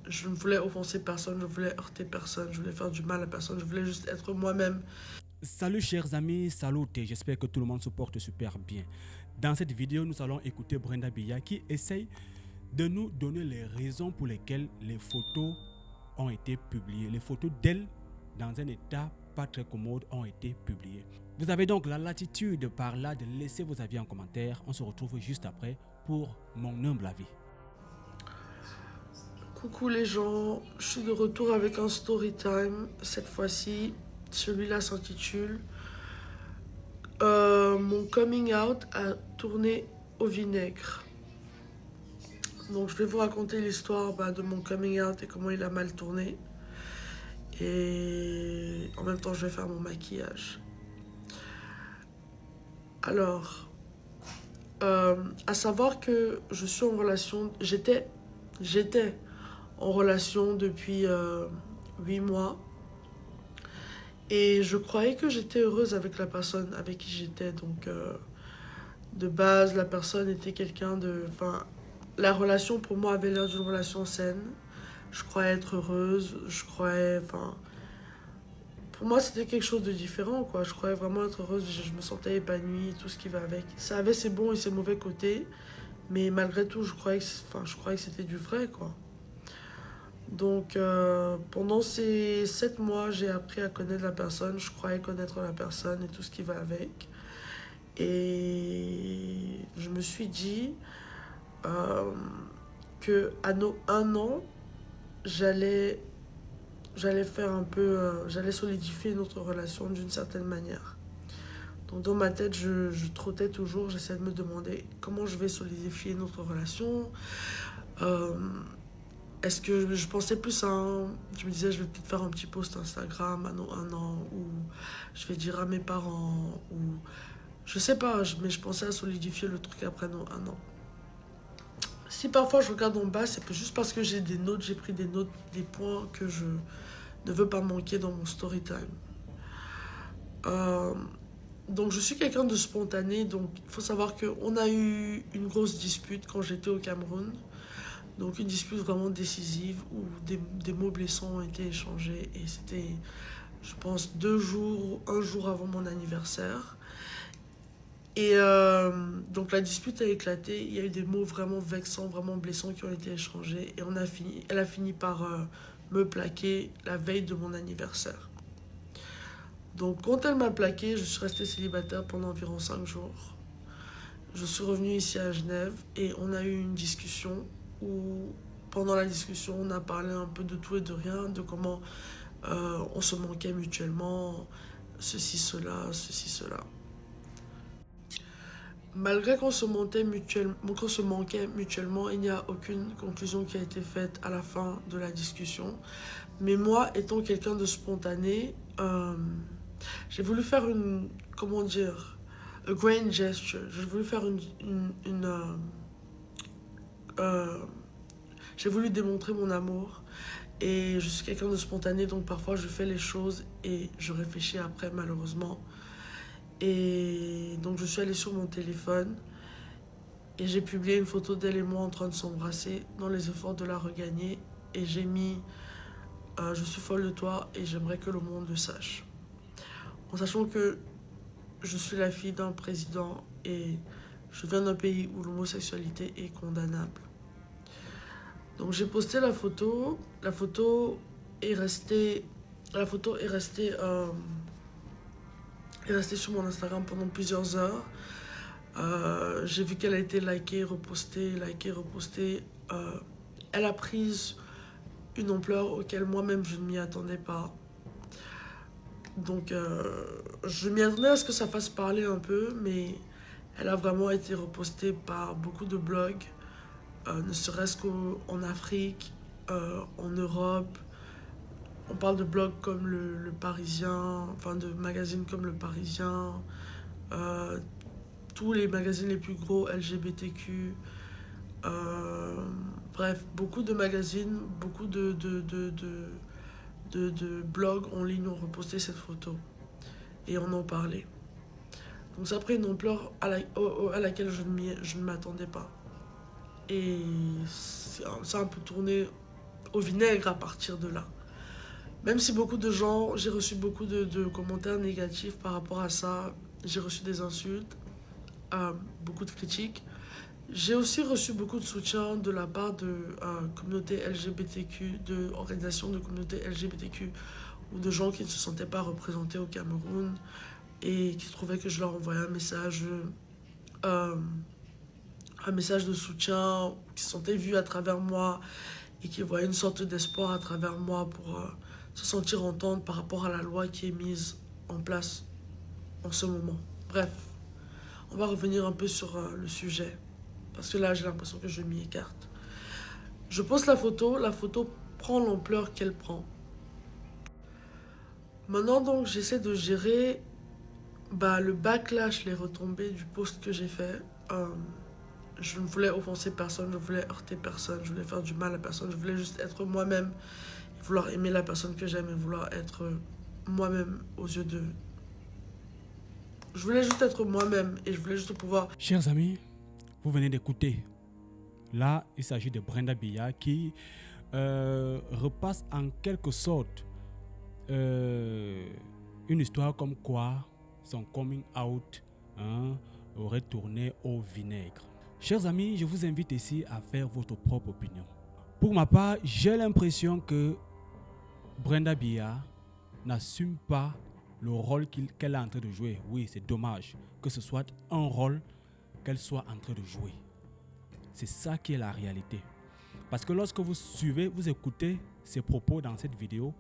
je ne voulais offenser personne, je voulais heurter personne, je voulais faire du mal à personne, je voulais juste être moi-même. Salut chers amis, salut et j'espère que tout le monde se porte super bien. Dans cette vidéo, nous allons écouter Brenda Biya qui essaye de nous donner les raisons pour lesquelles les photos ont été publiées. Les photos d'elle dans un état pas très commode ont été publiées. Vous avez donc la latitude par là de laisser vos avis en commentaire. On se retrouve juste après pour mon humble avis. Coucou les gens, je suis de retour avec un story time. Cette fois-ci, celui-là s'intitule Mon coming out a tourné au vinaigre. Donc je vais vous raconter l'histoire de mon coming out et comment il a mal tourné. Et en même temps, je vais faire mon maquillage. Alors, à savoir que je suis en relation, j'étais en relation depuis 8 mois. Et je croyais que j'étais heureuse avec la personne avec qui j'étais. Donc, de base, la personne était quelqu'un de... Enfin, la relation pour moi avait l'air d'une relation saine. Je croyais être heureuse. Je croyais... Enfin, pour moi, c'était quelque chose de différent, quoi. Je croyais vraiment être heureuse. Je me sentais épanouie, tout ce qui va avec. Ça avait ses bons et ses mauvais côtés. Mais malgré tout, je croyais que c'était du vrai, quoi. Donc, pendant ces 7 mois, j'ai appris à connaître la personne. Je croyais connaître la personne et tout ce qui va avec. Et je me suis dit euh, que à nos 1 an, j'allais faire un peu, j'allais solidifier notre relation d'une certaine manière. Donc dans ma tête, je trottais toujours, j'essayais de me demander comment je vais solidifier notre relation. Euh, Est-ce que je pensais plus à Je me disais, je vais peut-être faire un petit post Instagram à nos 1 an, ou je vais dire à mes parents, ou je sais pas, mais je pensais à solidifier le truc après nos 1 an. Si parfois je regarde en bas, c'est juste parce que j'ai des notes, j'ai pris des notes, des points que je ne veux pas manquer dans mon story time. Euh, donc je suis quelqu'un de spontané, donc il faut savoir qu'on a eu une grosse dispute quand j'étais au Cameroun. Donc une dispute vraiment décisive où des mots blessants ont été échangés et c'était, je pense, 2 jours, un jour avant mon anniversaire. Et donc la dispute a éclaté, il y a eu des mots vraiment vexants, vraiment blessants qui ont été échangés et elle a fini par me plaquer la veille de mon anniversaire. Donc quand elle m'a plaqué, je suis restée célibataire pendant environ 5 jours. Je suis revenue ici à Genève et on a eu une discussion où pendant la discussion on a parlé un peu de tout et de rien, de comment on se manquait mutuellement, ceci, cela. Malgré qu'on se manquait mutuellement, il n'y a aucune conclusion qui a été faite à la fin de la discussion. Mais moi, étant quelqu'un de spontané, j'ai voulu faire comment dire, a grand gesture. J'ai voulu faire euh, j'ai voulu démontrer mon amour. Et je suis quelqu'un de spontané, donc parfois je fais les choses et je réfléchis après, malheureusement. Et donc je suis allée sur mon téléphone et j'ai publié une photo d'elle et moi en train de s'embrasser dans les efforts de la regagner. Et j'ai mis je suis folle de toi et j'aimerais que le monde le sache. En sachant que je suis la fille d'un président et je viens d'un pays où l'homosexualité est condamnable. Donc j'ai posté la photo. La photo est restée sur mon Instagram pendant plusieurs heures. J'ai vu qu'elle a été likée, repostée, likée, repostée. Elle a pris une ampleur auquel moi-même je ne m'y attendais pas. Donc je m'y attendais à ce que ça fasse parler un peu, mais elle a vraiment été repostée par beaucoup de blogs, ne serait-ce qu'en Afrique, en Europe. On parle de blogs comme le Parisien, enfin de magazines comme le Parisien, euh, tous les magazines les plus gros LGBTQ. euh, Bref, beaucoup de magazines, beaucoup de blogs en ligne ont reposté cette photo et on en parlait. Donc ça a pris une ampleur à laquelle je ne m'attendais pas. Et ça a un peu tourné au vinaigre à partir de là. Même si beaucoup de gens, j'ai reçu beaucoup de commentaires négatifs par rapport à ça, j'ai reçu des insultes, beaucoup de critiques. J'ai aussi reçu beaucoup de soutien de la part de communautés LGBTQ, d'organisations de communautés LGBTQ ou de gens qui ne se sentaient pas représentés au Cameroun et qui trouvaient que je leur envoyais euh, un message de soutien, qui se sentaient vus à travers moi et qui voyaient une sorte d'espoir à travers moi pour se sentir entendre par rapport à la loi qui est mise en place en ce moment. Bref, on va revenir un peu sur le sujet. Parce que là, j'ai l'impression que je m'y écarte. Je poste la photo prend l'ampleur qu'elle prend. Maintenant, donc, j'essaie de gérer le backlash, les retombées du post que j'ai fait. Je ne voulais offenser personne, je voulais heurter personne, je voulais faire du mal à personne, je voulais juste être moi-même, vouloir aimer la personne que j'aime et vouloir être moi-même aux yeux de... Je voulais juste être moi-même et je voulais juste pouvoir... Chers amis, vous venez d'écouter. Là, il s'agit de Brenda Biya qui repasse en quelque sorte une histoire comme quoi son coming out aurait tourné au vinaigre. Chers amis, je vous invite ici à faire votre propre opinion. Pour ma part, j'ai l'impression que Brenda Biya n'assume pas le rôle qu'elle est en train de jouer. Oui, c'est dommage que ce soit un rôle qu'elle soit en train de jouer. C'est ça qui est la réalité. Parce que lorsque vous suivez, vous écoutez ses propos dans cette vidéo,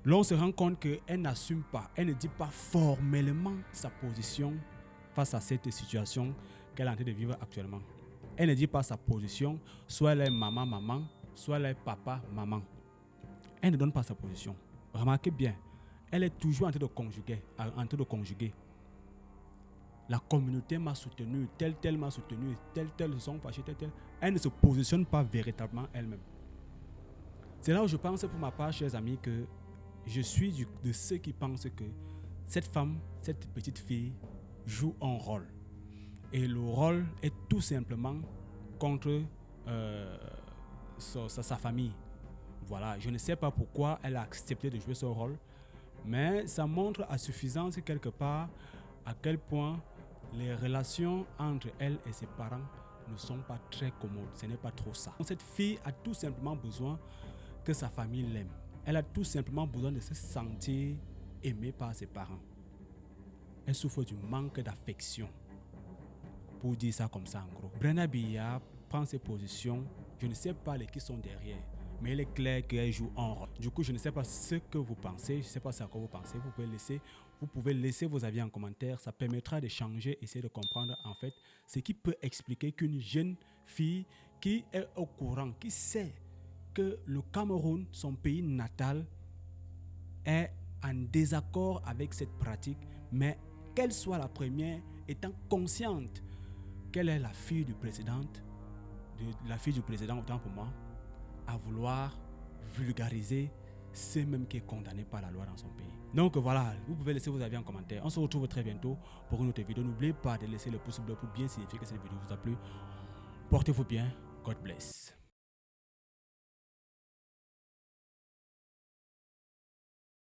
l'on se rend compte qu'elle n'assume pas, elle ne dit pas formellement sa position face à cette situation qu'elle est en train de vivre actuellement. Elle ne dit pas sa position, soit elle est maman, soit elle est papa, maman. Elle ne donne pas sa position. Remarquez bien, elle est toujours en train de conjuguer. La communauté m'a soutenu, tel m'a soutenu, tel sont fâchés, tel. Elle ne se positionne pas véritablement elle-même. C'est là où je pense pour ma part, chers amis, que je suis de ceux qui pensent que cette femme, cette petite fille, joue un rôle. Et le rôle est tout simplement contre sa famille. Voilà, je ne sais pas pourquoi elle a accepté de jouer ce rôle, mais ça montre à suffisance quelque part à quel point les relations entre elle et ses parents ne sont pas très commodes. Ce n'est pas trop ça. Cette fille a tout simplement besoin que sa famille l'aime. Elle a tout simplement besoin de se sentir aimée par ses parents. Elle souffre du manque d'affection. Pour dire ça comme ça en gros. Brenda Biya prend ses positions. Je ne sais pas les qui sont derrière. Mais il est clair qu'elle joue un rôle. Du coup, je ne sais pas ce que vous pensez. Je ne sais pas à quoi vous pensez. Vous pouvez laisser vos avis en commentaire. Ça permettra d'échanger, essayer de comprendre en fait ce qui peut expliquer qu'une jeune fille qui est au courant, qui sait que le Cameroun, son pays natal, est en désaccord avec cette pratique, mais qu'elle soit la première, étant consciente qu'elle est la fille du président, autant pour moi, à vouloir vulgariser ce même qui est condamné par la loi dans son pays. Donc voilà, vous pouvez laisser vos avis en commentaire. On se retrouve très bientôt pour une autre vidéo. N'oubliez pas de laisser le pouce bleu pour bien signifier que cette vidéo vous a plu. Portez-vous bien. God bless.